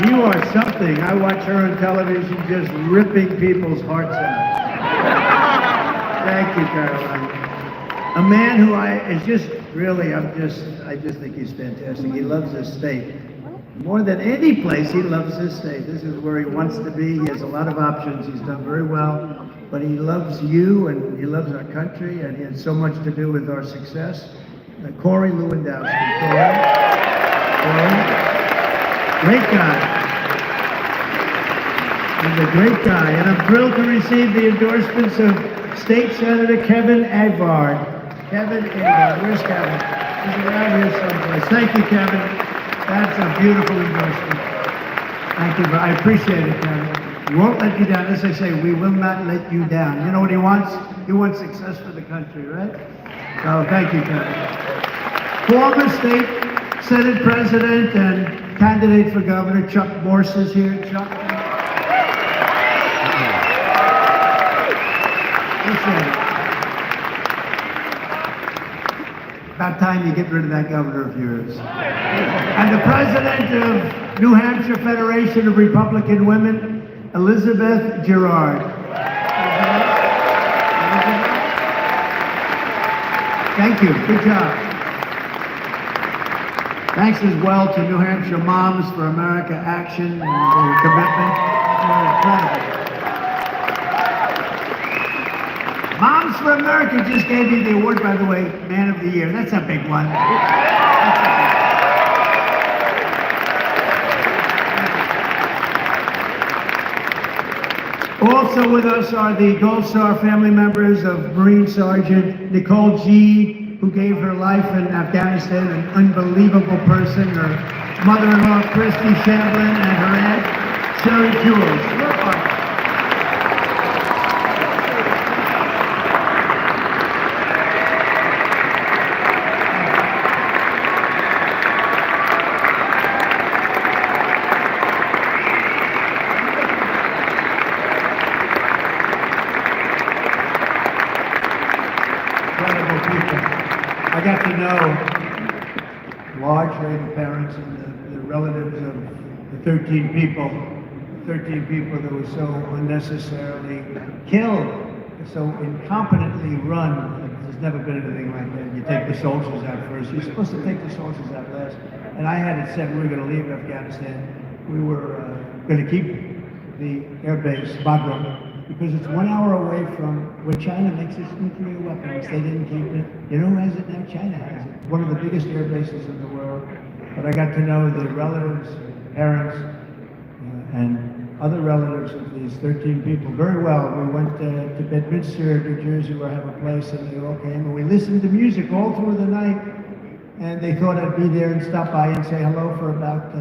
You are something. I watch her on television just ripping people's hearts out. Thank you, Caroline. A man who is just really, I just think he's fantastic. He loves his state. More than any place, he loves his state. This is where he wants to be. He has a lot of options. He's done very well. But he loves you, and he loves our country, and he has so much to do with our success. Corey Lewandowski. Corey. Great guy. He's a great guy. And I'm thrilled to receive the endorsements of State Senator Kevin Agard. Kevin Agard. Where's Kevin? He's around here someplace. Thank you, Kevin. That's a beautiful endorsement. Thank you. I appreciate it, Kevin. We won't let you down. As I say, we will not let you down. You know what he wants? He wants success for the country, right? So thank you, Kevin. Former State Senate President and candidate for governor Chuck Morse is here. Chuck. About time you get rid of that governor of yours. And the president of New Hampshire Federation of Republican Women, Elizabeth Girard. Thank you. Good job. Thanks as well to New Hampshire Moms for America Action and their commitment. They're incredible. Moms for America just gave me the award, by the way, Man of the Year. That's a big one. Also with us are the Gold Star family members of Marine Sergeant Nicole G., who gave her life in Afghanistan, an unbelievable person, her mother-in-law, Christy Shamblin, and her aunt, Sherry Jules. I got to know largely the parents and the relatives of the 13 people that were so unnecessarily killed, so incompetently run. There's never been anything like that. You take the soldiers out first. You're supposed to take the soldiers out last. And I had it said we were going to leave Afghanistan. We were going to keep the air base, Bagram, because it's 1 hour away from where China makes its nuclear weapons. They didn't keep it. You know who has it now? China has it. One of the biggest air bases in the world. But I got to know the relatives, parents, and other relatives of these 13 people very well. We went to Bedminster, New Jersey, where I have a place, and they all came, and we listened to music all through the night, and they thought I'd be there and stop by and say hello for about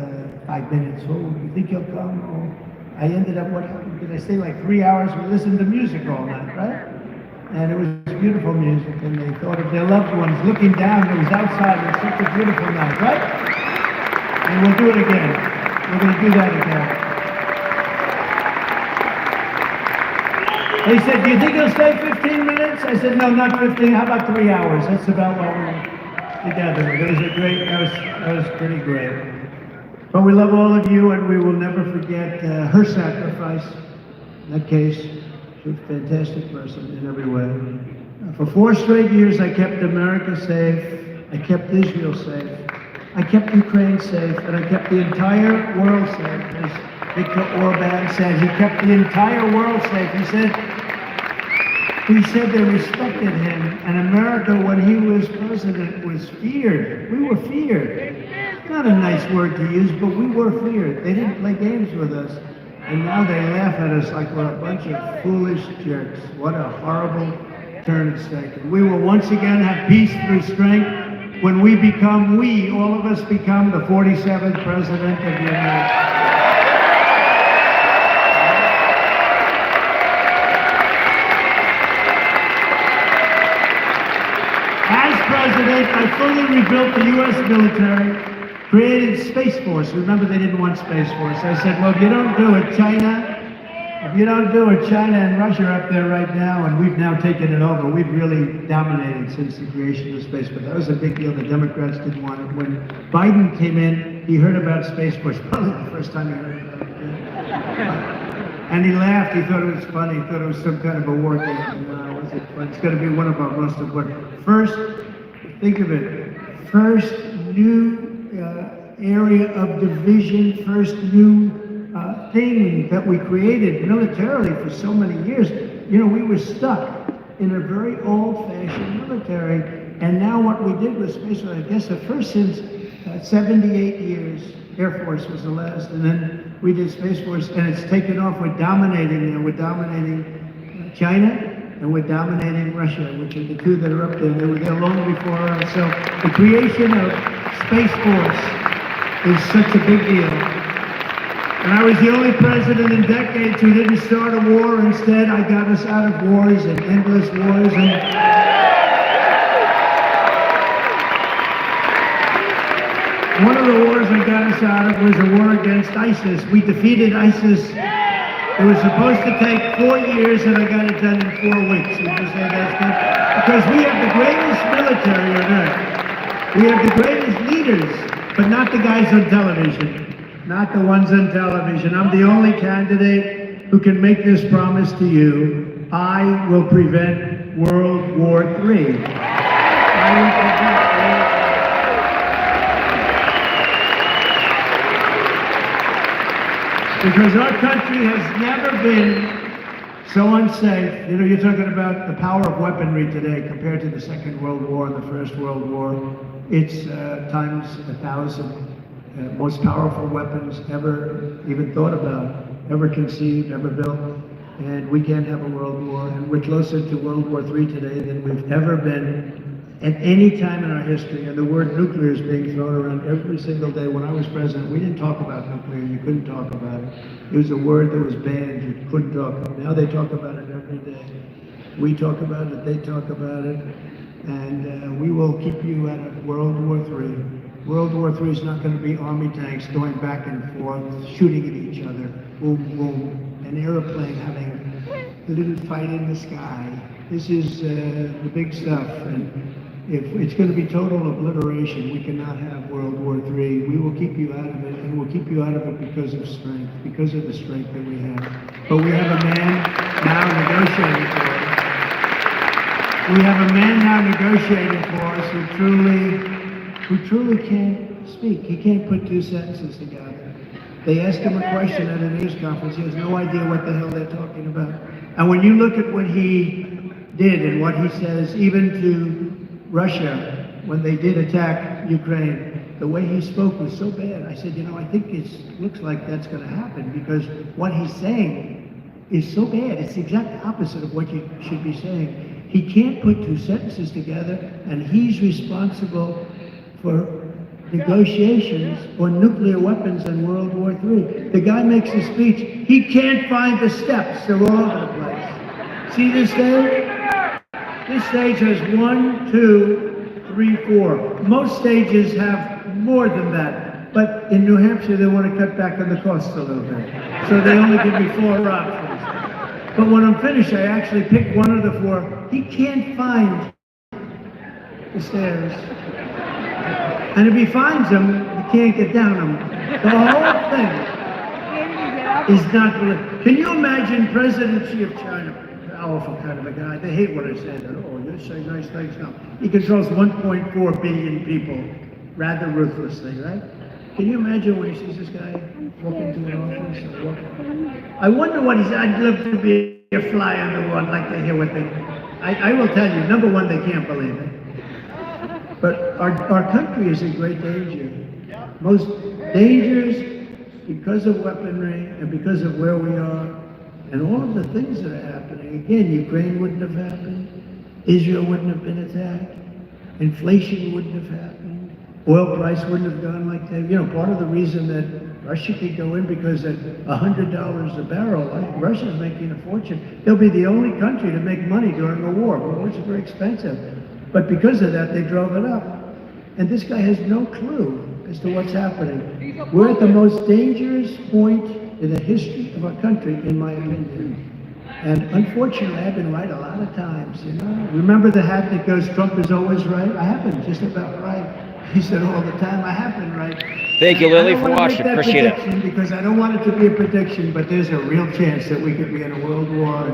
5 minutes. Oh, you think you'll come? Oh, I ended up, what happened? Did I stay like 3 hours? We listened to music all night, right? And it was beautiful music, and they thought of their loved ones looking down. It was outside. It was such a beautiful night, right? And we'll do it again. We're going to do that again. They said, do you think you'll stay 15 minutes? I said, no, not 15. How about 3 hours? That's about what we're together. It was a great, that was pretty great. But we love all of you, and we will never forget her sacrifice. In that case, she was a fantastic person in every way. For 4 straight years, I kept America safe. I kept Israel safe. I kept Ukraine safe, and I kept the entire world safe. As Viktor Orban said, he kept the entire world safe. He said they respected him, and America, when he was president, was feared. We were feared. Not a nice word to use, but we were feared. They didn't play games with us, and now they laugh at us like we're a bunch of foolish jerks. What a horrible turn it's taken. We will once again have peace through strength when all of us become the 47th president of the United States. As president, I fully rebuilt the U.S. military, created Space Force. Remember, they didn't want Space Force. I said, well, if you don't do it, China and Russia are up there right now, and we've now taken it over. We've really dominated since the creation of Space Force. That was a big deal. The Democrats didn't want it. When Biden came in, he heard about Space Force, probably the first time he heard about it. And he laughed. He thought it was funny. He thought it was some kind of a war game. No, it wasn't fun. It's going to be one of our most important. First, think of it, first new area of division, first new thing that we created militarily for so many years. You know, we were stuck in a very old-fashioned military, and now what we did with Space Force, I guess the first since 78 years, Air Force was the last, and then we did Space Force, and it's taken off. We're dominating now. We're dominating China, and we're dominating Russia, which are the two that are up there. They were there long before us. So the creation of Space Force is such a big deal. And I was the only president in decades who didn't start a war. Instead, I got us out of wars and endless wars. And one of the wars I got us out of was a war against ISIS. We defeated ISIS. It was supposed to take 4 years, and I got it done in 4 weeks. Would you say that's good? Because we have the greatest military on earth. We have the greatest leaders, but not the guys on television. Not the ones on television. I'm the only candidate who can make this promise to you. I will prevent World War III. I will prevent because our country has never been so unsafe. You know, you're talking about the power of weaponry today compared to the Second World War and the First World War. It's times 1,000. Most powerful weapons ever even thought about, ever conceived, ever built. And we can't have a world war. And we're closer to World War III today than we've ever been at any time in our history. And the word nuclear is being thrown around every single day. When I was president, we didn't talk about nuclear. You couldn't talk about it. It was a word that was banned. You couldn't talk about it. Now they talk about it every day. We talk about it. They talk about it. And we will keep you out of World War III. World War III is not going to be army tanks going back and forth, shooting at each other. Boom, boom. An airplane having a little fight in the sky. This is the big stuff. And if it's going to be total obliteration, we cannot have World War III. We will keep you out of it, and we'll keep you out of it because of strength, because of the strength that we have. But we have a man now negotiating for us. We have a man now negotiating for us who truly can't speak. He can't put two sentences together. They asked him a question at a news conference. He has no idea what the hell they're talking about. And when you look at what he did and what he says, even to Russia, when they did attack Ukraine, the way he spoke was so bad. I said, I think it looks like that's going to happen, because what he's saying is so bad. It's the exact opposite of what you should be saying. He can't put two sentences together, and he's responsible for negotiations on nuclear weapons and World War III. The guy makes a speech. He can't find the steps. They're all over the place. See this stage? This stage has 1, 2, 3, 4. Most stages have more than that. But in New Hampshire, they want to cut back on the costs a little bit. So they only give me 4 options. But when I'm finished, I actually pick one of the 4. He can't find the stairs. And if he finds them, he can't get down them. The whole thing is not good. Can you imagine presidency of China? Powerful kind of a guy. They hate when I say that. Oh, you say nice things now. He controls 1.4 billion people rather ruthlessly, right? Can you imagine when he sees this guy walk into an office? I wonder what he's. I'd love to be a fly on the wall. I'd like to hear what they. I will tell you. Number one, they can't believe it. But our country is in great danger. Most dangers because of weaponry and because of where we are and all of the things that are happening. Again, Ukraine wouldn't have happened. Israel wouldn't have been attacked. Inflation wouldn't have happened. Oil price wouldn't have gone like that. Part of the reason that Russia could go in, because at $100 a barrel, Russia's making a fortune. They'll be the only country to make money during a war. Wars are very expensive. But because of that, they drove it up. And this guy has no clue as to what's happening. We're at the most dangerous point in the history of our country, in my opinion. And unfortunately, I've been right a lot of times, Remember the hat that goes, Trump is always right? I have been just about right. He said all the time, I have been right. Thank you, Lily, for watching. Appreciate it. Because I don't want it to be a prediction, but there's a real chance that we could be in a world war.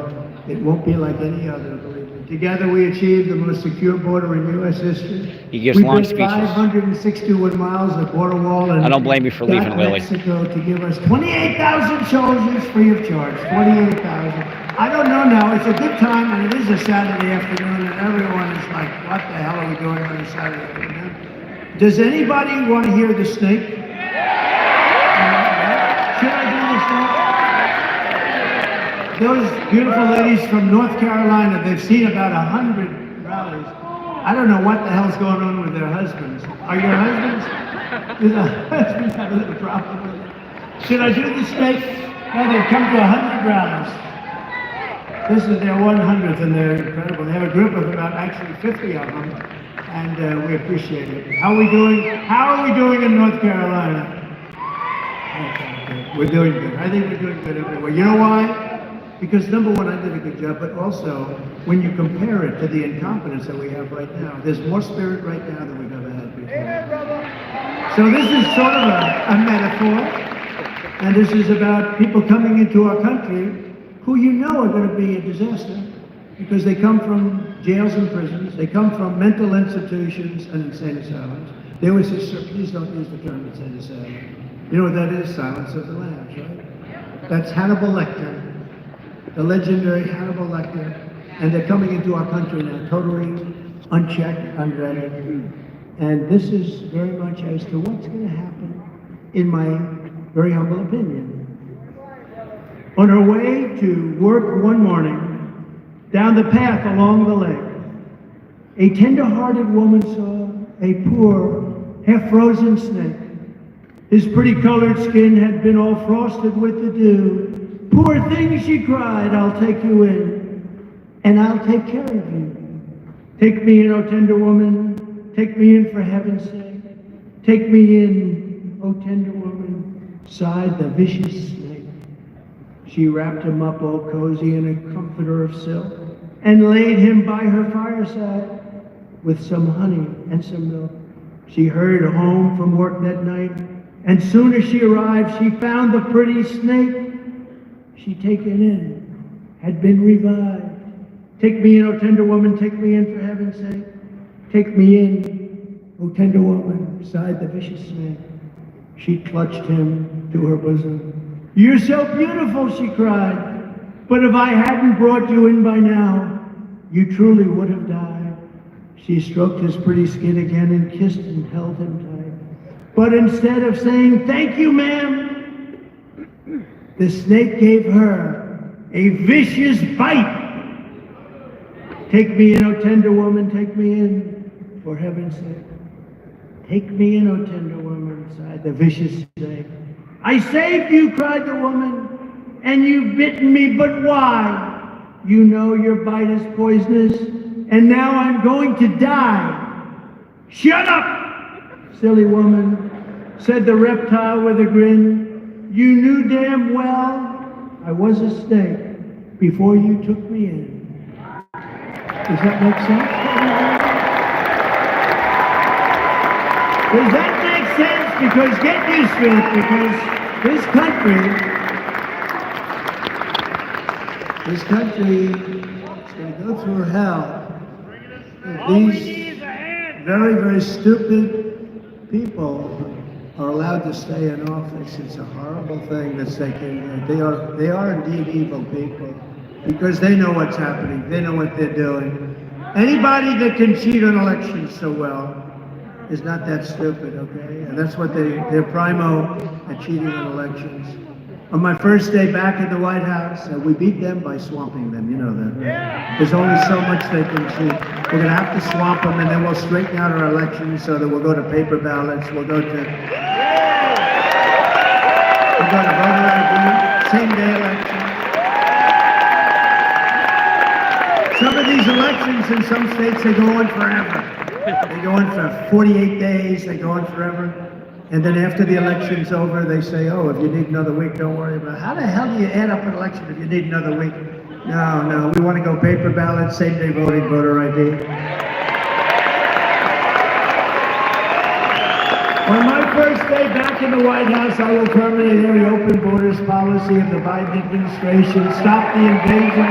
It won't be like any other, believe me. Together we achieved the most secure border in U.S. history. He gives long speeches. 561 miles of border wall. And I don't blame you for leaving, Lily. Mexico to give us 28,000 soldiers free of charge. 28,000. I don't know now. It's a good time, and it is a Saturday afternoon, and everyone is like, what the hell are we doing on a Saturday afternoon? Does anybody want to hear the snake? Should I do the snake? Those beautiful ladies from North Carolina, they've seen about 100 rallies. I don't know what the hell's going on with their husbands. Are your husbands? Do the husbands have a little problem with it? Should I do the snake? No, they've come to 100 rallies. This is their 100th, and they're incredible. They have a group of about actually 50 of them, and we appreciate it. How are we doing? How are we doing in North Carolina? Okay, we're doing good. I think we're doing good everywhere. You know why? Because number one, I did a good job, but also when you compare it to the incompetence that we have right now, there's more spirit right now than we've ever had before. So this is sort of a metaphor, and this is about people coming into our country who you know are going to be a disaster because they come from jails and prisons, they come from mental institutions and insane asylums. They always say, sir, please don't use the term insane asylum. You know what that is? Silence of the Lambs, right? That's Hannibal Lecter. The legendary Hannibal Lecter, and they're coming into our country now totally unchecked, unvetted. And this is very much as to what's going to happen, in my very humble opinion. On her way to work one morning, down the path along the lake, a tender-hearted woman saw a poor, half-frozen snake. His pretty colored skin had been all frosted with the dew. Poor thing, she cried, I'll take you in, and I'll take care of you. Take me in, O tender woman, take me in for heaven's sake. Take me in, O tender woman, sighed the vicious snake. She wrapped him up all cozy in a comforter of silk, and laid him by her fireside. with some honey and some milk. She hurried home from work that night, and soon as she arrived, she found the pretty snake she'd taken in had been revived. Take me in, O tender woman, take me in for heaven's sake. Take me in, O tender woman, sighed the vicious snake. She clutched him to her bosom. You're so beautiful, she cried, but if I hadn't brought you in by now, you truly would have died. She stroked his pretty skin again and kissed and held him tight. But instead of saying, thank you, ma'am, the snake gave her a vicious bite. Take me in, O tender woman, take me in, for heaven's sake. Take me in, O tender woman, sighed the vicious snake. I saved you, cried the woman, and you've bitten me, but why? You know your bite is poisonous, and now I'm going to die. Shut up, silly woman, said the reptile with a grin. You knew damn well I was a snake before you took me in. Does that make sense? Does that make sense? Because get used to it, because this country is going to go through hell. These very, very stupid people are allowed to stay in office. It's a horrible thing that's taking. They are indeed evil people because they know what's happening. They know what they're doing. Anybody that can cheat on elections so well is not that stupid, okay? And that's what they're primo at cheating on elections. On my first day back in the White House, we beat them by swamping them, you know that, right? There's only so much they can cheat. We're gonna have to swamp them and then we'll straighten out our elections so that we'll go to paper ballots, we'll go to voter ID, same day elections. Some of these elections in some states, they go on forever. They go on for 48 days, they go on forever. And then after the election's over, they say, oh, if you need another week, don't worry about it. How the hell do you add up an election if you need another week? No, we want to go paper ballot, same day voting, voter ID. On my first day back in the White House, I will terminate every open borders policy of the Biden administration, stop the invasion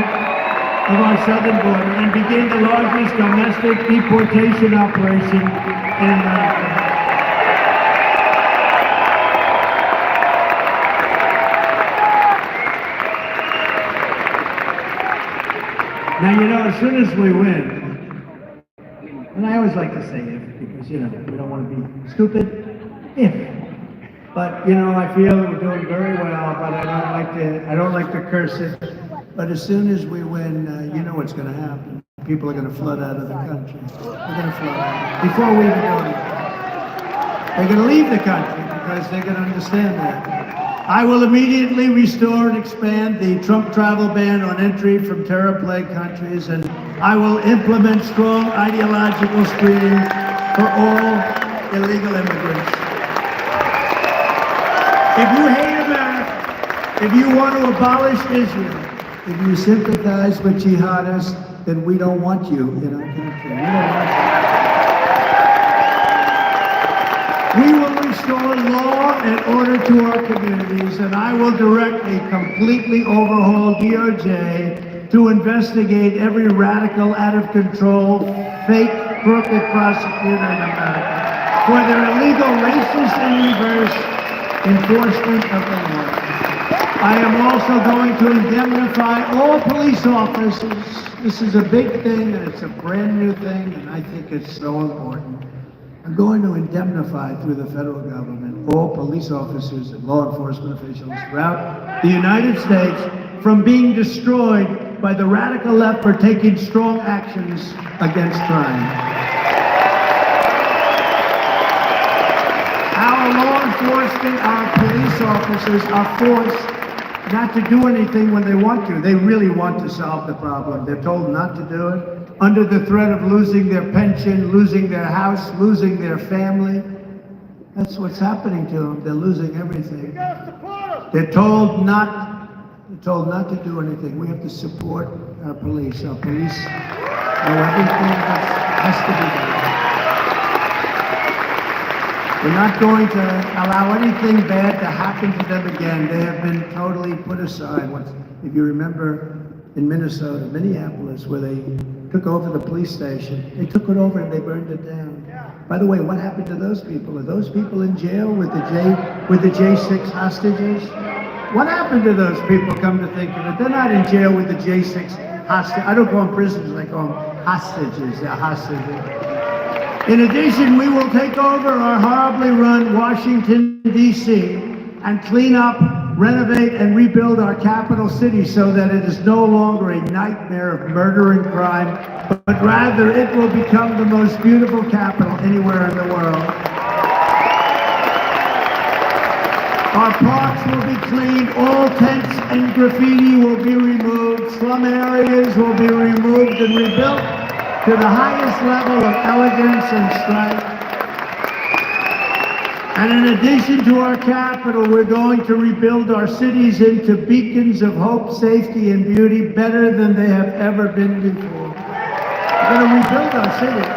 of our southern border, and begin the largest domestic deportation operation in America. Now, you know, as soon as we win, and I always like to say if, because, you know, we don't want to be stupid, if. But, you know, I feel that we're doing very well, but I don't like to curse it. But as soon as we win, you know what's going to happen. People are going to flood out of the country. They're going to flood out. Before we even go to they're going to leave the country because they're going to understand that. I will immediately restore and expand the Trump travel ban on entry from terror-plagued countries, and I will implement strong ideological screening for all illegal immigrants. If you hate America, if you want to abolish Israel, if you sympathize with jihadists, then we don't want you in our country. We don't want you. We will restore law and order to our communities, and I will direct a completely overhauled DOJ to investigate every radical, out-of-control, fake, crooked prosecutor in America for their illegal, racist, and reverse enforcement of the law. I am also going to indemnify all police officers. This is a big thing, and it's a brand new thing, and I think it's so important. I'm going to indemnify through the federal government all police officers and law enforcement officials throughout the United States from being destroyed by the radical left for taking strong actions against crime. Our law enforcement, our police officers are forced not to do anything when they want to. They really want to solve the problem. They're told not to do it under the threat of losing their pension, losing their house, losing their family. That's what's happening to them. They're losing everything. They're told not to do anything. We have to support our police. Our police know everything that's Has to be done. We're not going to allow anything bad to happen to them again. They have been totally put aside. If you remember in Minnesota, Minneapolis, where they took over the police station, they took it over and they burned it down. By the way, what happened to those people? Are those people in jail with the J6 hostages? What happened to those people, come to think of it? They're not in jail with the J6 hostages. I don't call them prisoners, I call them hostages. They're hostages. In addition, we will take over our horribly run Washington, D.C. and clean up, renovate, and rebuild our capital city so that it is no longer a nightmare of murder and crime, but rather it will become the most beautiful capital anywhere in the world. Our parks will be cleaned, all tents and graffiti will be removed, slum areas will be removed and rebuilt to the highest level of elegance and strife. And in addition to our capital, we're going to rebuild our cities into beacons of hope, safety, and beauty better than they have ever been before. We're going to rebuild our cities.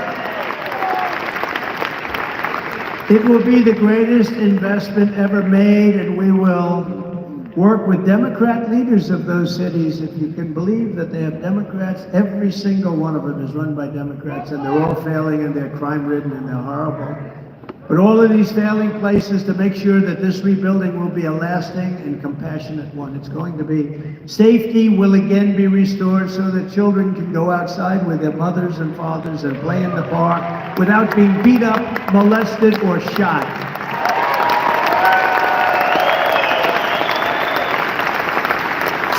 It will be the greatest investment ever made, and we will work with Democrat leaders of those cities. If you can believe that they have Democrats, every single one of them is run by Democrats, and they're all failing, and they're crime-ridden, and they're horrible. But all of these failing places to make sure that this rebuilding will be a lasting and compassionate one. It's going to be. Safety will again be restored so that children can go outside with their mothers and fathers and play in the park without being beat up, molested, or shot.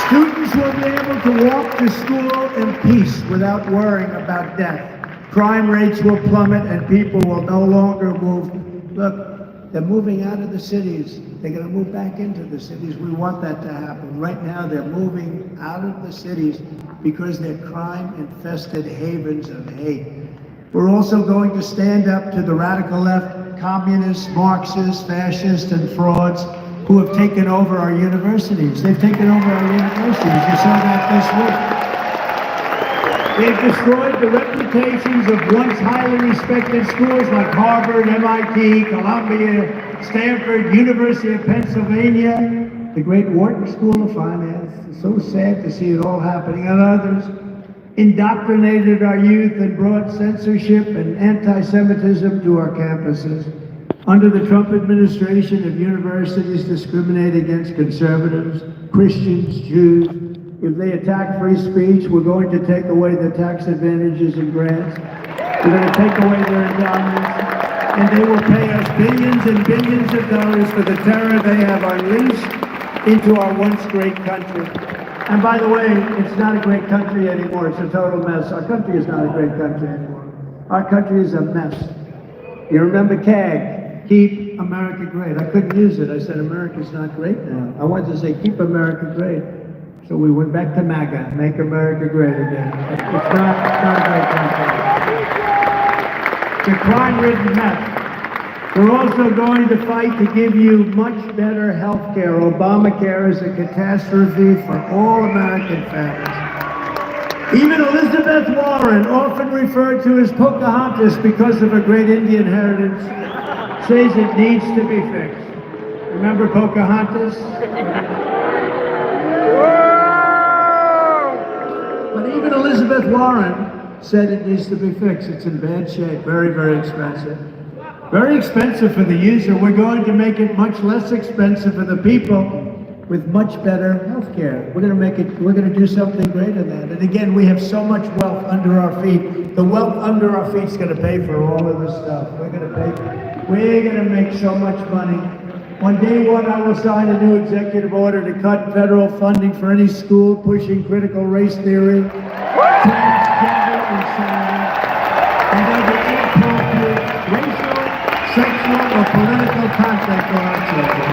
Students will be able to walk to school in peace without worrying about death. Crime rates will plummet and people will no longer move. Look, they're moving out of the cities. They're going to move back into the cities. We want that to happen. Right now, they're moving out of the cities because they're crime-infested havens of hate. We're also going to stand up to the radical left, communists, Marxists, fascists, and frauds who have taken over our universities. They've taken over our universities. You saw that this week. They've destroyed the reputations of once highly respected schools like Harvard, MIT, Columbia, Stanford, University of Pennsylvania, the great Wharton School of Finance. It's so sad to see it all happening, and others. Indoctrinated our youth and brought censorship and anti-Semitism to our campuses. Under the Trump administration, if universities discriminate against conservatives, Christians, Jews, if they attack free speech, we're going to take away the tax advantages and grants. We're going to take away their endowments, and they will pay us billions and billions of dollars for the terror they have unleashed into our once great country. And by the way, it's not a great country anymore. It's a total mess. Our country is not a great country anymore. Our country is a mess. You remember CAG, Keep America Great. I couldn't use it. I said, America's not great now. I wanted to say, keep America great. So we went back to MAGA, make America great again. It's not a great country. It's a crime-ridden mess. We're also going to fight to give you much better health care. Obamacare is a catastrophe for all American families. Even Elizabeth Warren, often referred to as Pocahontas because of her great Indian heritage, says it needs to be fixed. Remember Pocahontas? But even Elizabeth Warren said it needs to be fixed. It's in bad shape, very, very expensive. Very expensive for the user. We're going to make it much less expensive for the people with much better health care. We're going to do something greater than that. And again, we have so much wealth under our feet. The wealth under our feet is going to pay for all of this stuff. We're going to make so much money. On day one, I will sign a new executive order to cut federal funding for any school pushing critical race theory, transgender insanity, and other inappropriate racial, sexual, or political content for our children.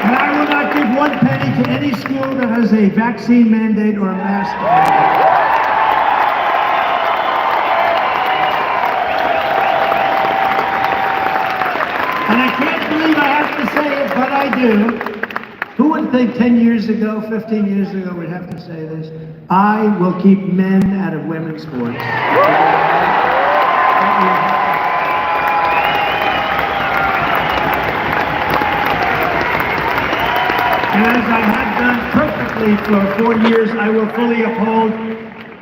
And I will not give one penny to any school that has a vaccine mandate or a mask mandate. And I can't believe I have to say it, but I do. Who would think 10 years ago, 15 years ago, we'd have to say this? I will keep men out of women's sports. And as I have done perfectly for 4 years, I will fully uphold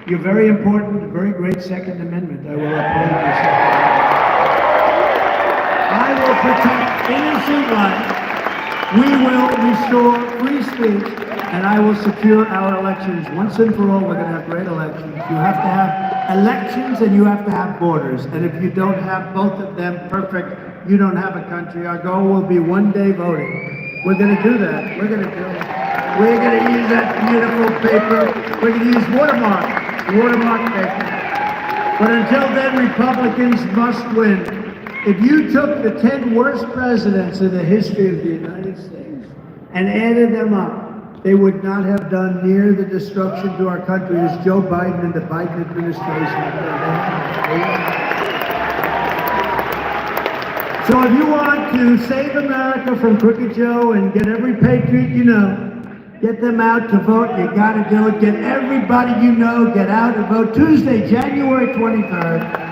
your very important, very great Second Amendment. I will uphold your Second Amendment. I will protect innocent life. We will restore free speech, and I will secure our elections once and for all. We're going to have great elections. You have to have elections and you have to have borders. And if you don't have both of them perfect, you don't have a country. Our goal will be one day voting. We're going to do that. We're going to do it. We're going to use that beautiful paper. We're going to use watermark paper. But until then, Republicans must win. If you took the 10 worst presidents in the history of the United States and added them up, they would not have done near the destruction to our country as Joe Biden and the Biden administration have done. So if you want to save America from Crooked Joe and get every patriot you know, get them out to vote, you gotta do it. Get everybody you know, get out and vote Tuesday, January 23rd.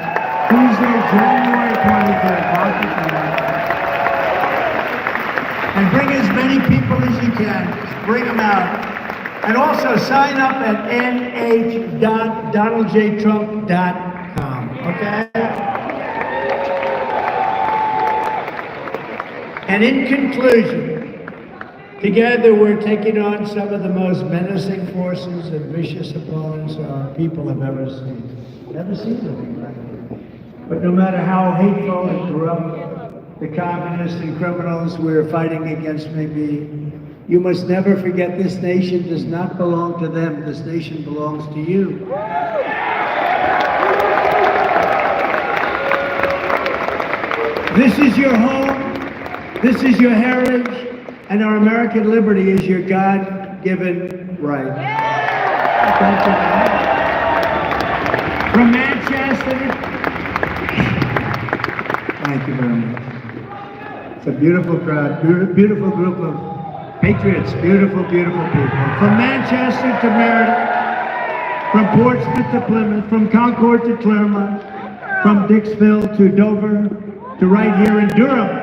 Tuesday, January 23rd, mark it down. And bring as many people as you can. Just bring them out. And also sign up at nh.donaldjtrump.com, okay? And in conclusion, together we're taking on some of the most menacing forces and vicious opponents our people have ever seen. Never seen anything like it. But no matter how hateful and corrupt the communists and criminals we're fighting against may be, you must never forget this nation does not belong to them. This nation belongs to you. This is your home. This is your heritage. And our American liberty is your God-given right. From Manchester. Thank you very much. It's a beautiful crowd, beautiful group of patriots, beautiful, beautiful people. From Manchester to Meredith, from Portsmouth to Plymouth, from Concord to Claremont, from Dixville to Dover, to right here in Durham.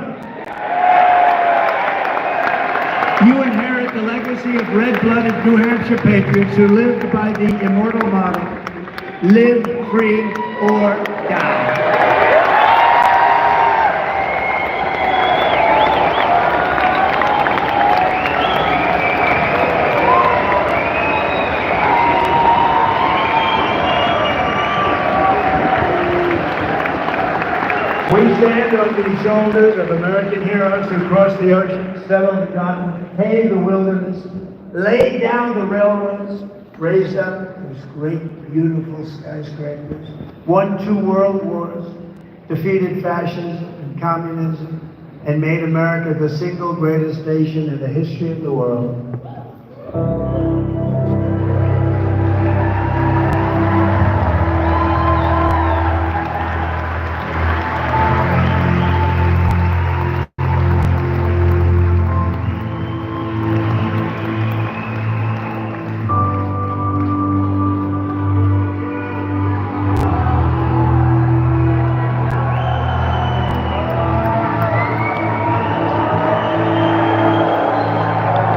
You inherit the legacy of red-blooded New Hampshire patriots who lived by the immortal motto, live free or die. We stand on the shoulders of American heroes who crossed the ocean, settled the continent, paved the wilderness, laid down the railroads, raised up those great, beautiful skyscrapers, won 2 world wars, defeated fascism and communism, and made America the single greatest nation in the history of the world.